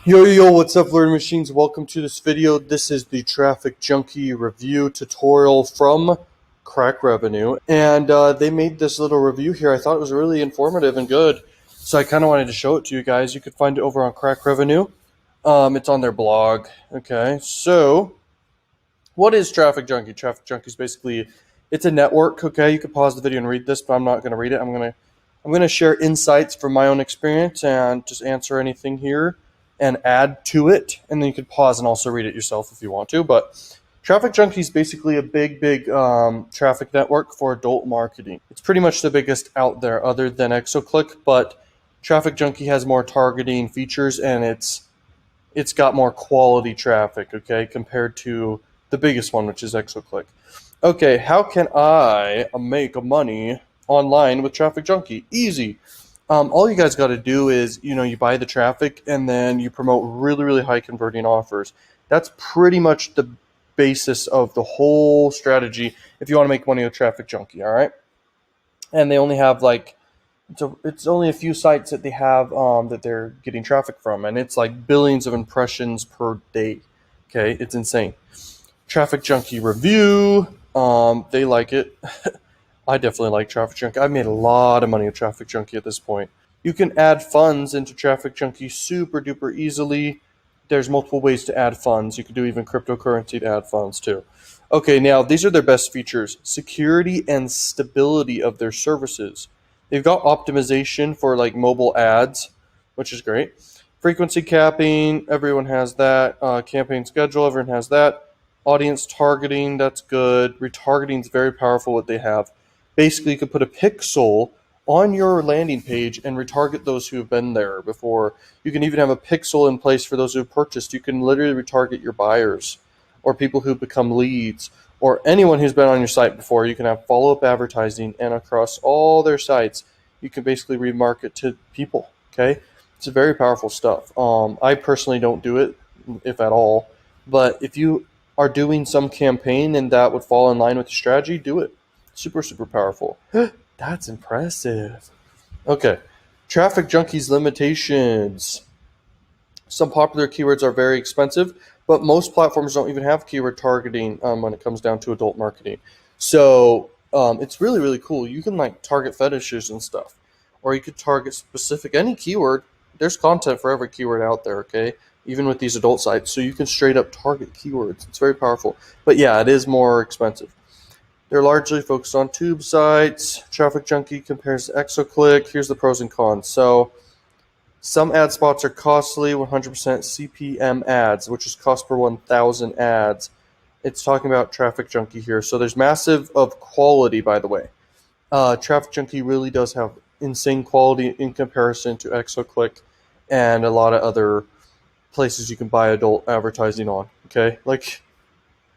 Yo, what's up, learning machines? Welcome to this video. This is the TrafficJunky review tutorial from Crakrevenue, and they made this little review here. I thought it was really informative and good, so I kind of wanted to show it to you guys. You could find it over on Crakrevenue. It's on their blog. Okay, so what is TrafficJunky? TrafficJunky is basically it's a network. Okay, you could pause the video and read this, but I'm not going to read it. I'm gonna share insights from my own experience and just answer anything here and add to it, and then you could pause and also read it yourself if you want to. But TrafficJunky is basically a big traffic network for adult marketing. It's pretty much the biggest out there other than XOClick, but TrafficJunky has more targeting features and it's got more quality traffic, okay, compared to the biggest one, which is XOClick. Okay, how can I make money online with TrafficJunky? Easy. All you guys got to do is, you buy the traffic and then you promote really high converting offers. That's pretty much the basis of the whole strategy if you want to make money with TrafficJunky, all right? And they only have it's only a few sites that they have that they're getting traffic from, and it's like billions of impressions per day. Okay, it's insane. TrafficJunky review. They like it. I definitely like TrafficJunky. I've made a lot of money with TrafficJunky at this point. You can add funds into TrafficJunky super duper easily. There's multiple ways to add funds. You can do even cryptocurrency to add funds too. Okay, now these are their best features. Security and stability of their services. They've got optimization for like mobile ads, which is great. Frequency capping, everyone has that. Campaign schedule, everyone has that. Audience targeting, that's good. Retargeting is very powerful what they have. Basically, you could put a pixel on your landing page and retarget those who have been there before. You can even have a pixel in place for those who have purchased. You can literally retarget your buyers or people who become leads or anyone who's been on your site before. You can have follow-up advertising, and across all their sites, you can basically remarket to people, okay? It's very powerful stuff. I personally don't do it, if at all, but if you are doing some campaign and that would fall in line with your strategy, do it. Super powerful. That's impressive. Okay, TrafficJunky's limitations. Some popular keywords are very expensive, but most platforms don't even have keyword targeting when it comes down to adult marketing. So it's really cool. You can like target fetishes and stuff, or you could target specific any keyword. There's content for every keyword out there, okay? Even with these adult sites, so you can straight up target keywords. It's very powerful. But yeah, it is more expensive. They're largely focused on tube sites. TrafficJunky compares to XOClick. Here's the pros and cons. So some ad spots are costly, 100% CPM ads, which is cost per 1,000 ads. It's talking about TrafficJunky here. So there's massive of quality, by the way. TrafficJunky really does have insane quality in comparison to XOClick and a lot of other places you can buy adult advertising on, okay? Like,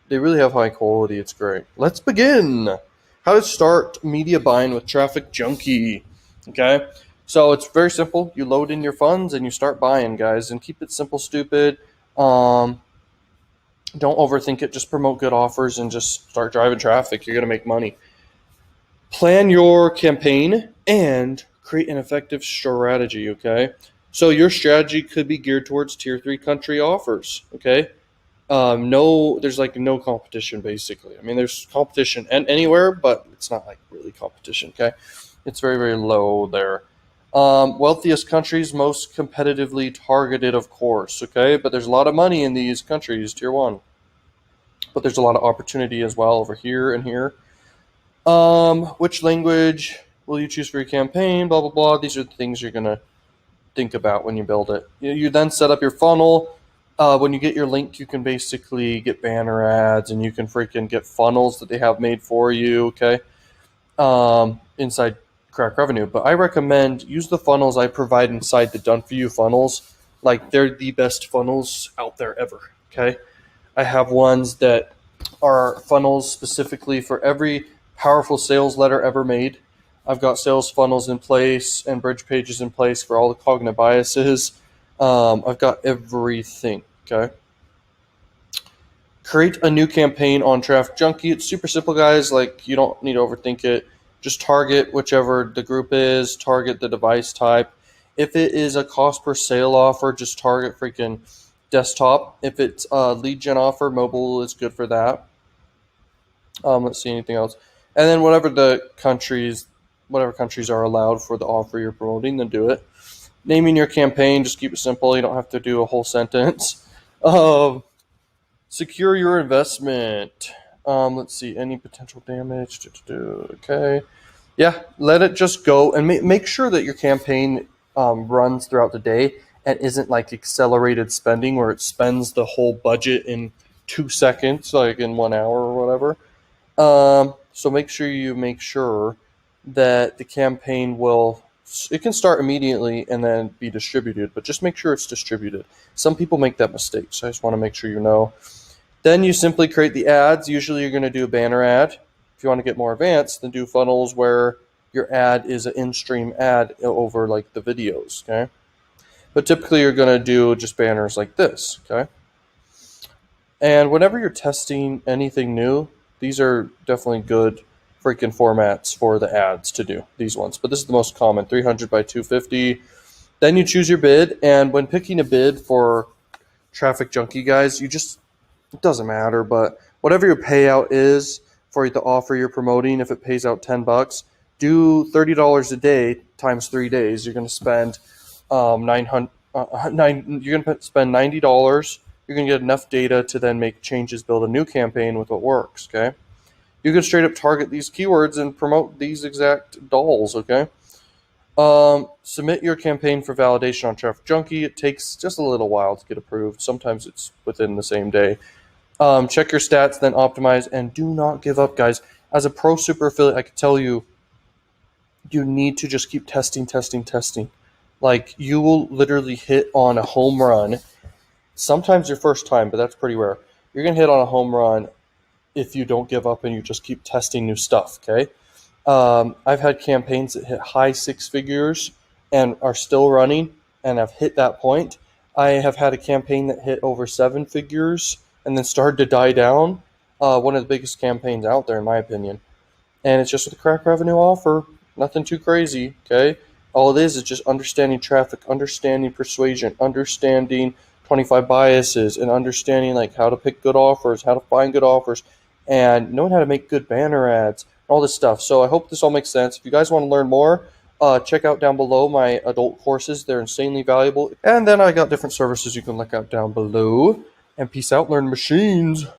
they really have high quality. It's great. Let's begin. How to start media buying with TrafficJunky. Okay, so it's very simple. You load in your funds and you start buying, guys, and keep it simple, stupid. Don't overthink it. Just promote good offers and just start driving traffic. You're gonna make money. Plan your campaign and create an effective strategy. Okay, so your strategy could be geared towards tier 3 country offers. Okay. There's like no competition basically. I mean, there's competition anywhere, but it's not like really competition. Okay, it's very low there. Wealthiest countries, most competitively targeted, of course. Okay, but there's a lot of money in these countries, tier 1. But there's a lot of opportunity as well over here and here. Which language will you choose for your campaign? Blah blah blah. These are the things you're gonna think about when you build it. You then set up your funnel. When you get your link, you can basically get banner ads, and you can freaking get funnels that they have made for you, okay, inside Crakrevenue. But I recommend use the funnels I provide inside the Done For You funnels. Like, they're the best funnels out there ever, okay? I have ones that are funnels specifically for every powerful sales letter ever made. I've got sales funnels in place and bridge pages in place for all the cognitive biases. I've got everything, okay? Create a new campaign on TrafficJunky. It's super simple, guys. Like, you don't need to overthink it. Just target whichever the group is, target the device type, If it is a cost per sale offer, just target freaking desktop. If it's a lead gen offer, mobile is good for that. Let's see anything else. And then whatever countries are allowed for the offer you're promoting, then do it. Naming your campaign, just keep it simple. You don't have to do a whole sentence. Secure your investment. Let's see, any potential damage. Okay. Yeah, let it just go and make sure that your campaign runs throughout the day and isn't like accelerated spending where it spends the whole budget in 2 seconds, like in 1 hour or whatever. So make sure that the campaign it can start immediately and then be distributed, but just make sure it's distributed. Some people make that mistake, so I just want to make sure you know. Then you simply create the ads. Usually you're going to do a banner ad. If you want to get more advanced, then do funnels where your ad is an in-stream ad over like the videos, okay? But typically you're going to do just banners like this, okay? And whenever you're testing anything new, these are definitely good freaking formats for the ads to do, these ones. But this is the most common, 300 by 250. Then you choose your bid, and when picking a bid for TrafficJunky, guys, it doesn't matter, but whatever your payout is for the offer you're promoting, if it pays out $10, do $30 a day times 3 days. You're going to spend you're going to spend $90. You're going to get enough data to then make changes, build a new campaign with what works, okay? You can straight up target these keywords and promote these exact dolls, okay? Submit your campaign for validation on TrafficJunky. It takes just a little while to get approved. Sometimes it's within the same day. Check your stats, then optimize, and do not give up, guys. As a pro super affiliate, I can tell you, you need to just keep testing. Like, you will literally hit on a home run. Sometimes your first time, but that's pretty rare. You're going to hit on a home run if you don't give up and you just keep testing new stuff, okay? I've had campaigns that hit high six figures and are still running, and I've hit that point. I have had a campaign that hit over 7 figures and then started to die down. One of the biggest campaigns out there, in my opinion. And it's just with a Crakrevenue offer. Nothing too crazy, okay? All it is just understanding traffic, understanding persuasion, understanding 25 biases, and understanding like how to pick good offers, how to find good offers, and knowing how to make good banner ads, all this stuff. So I hope this all makes sense. If you guys want to learn more, check out down below my adult courses. They're insanely valuable. And then I got different services you can look out down below. And peace out, learn machines.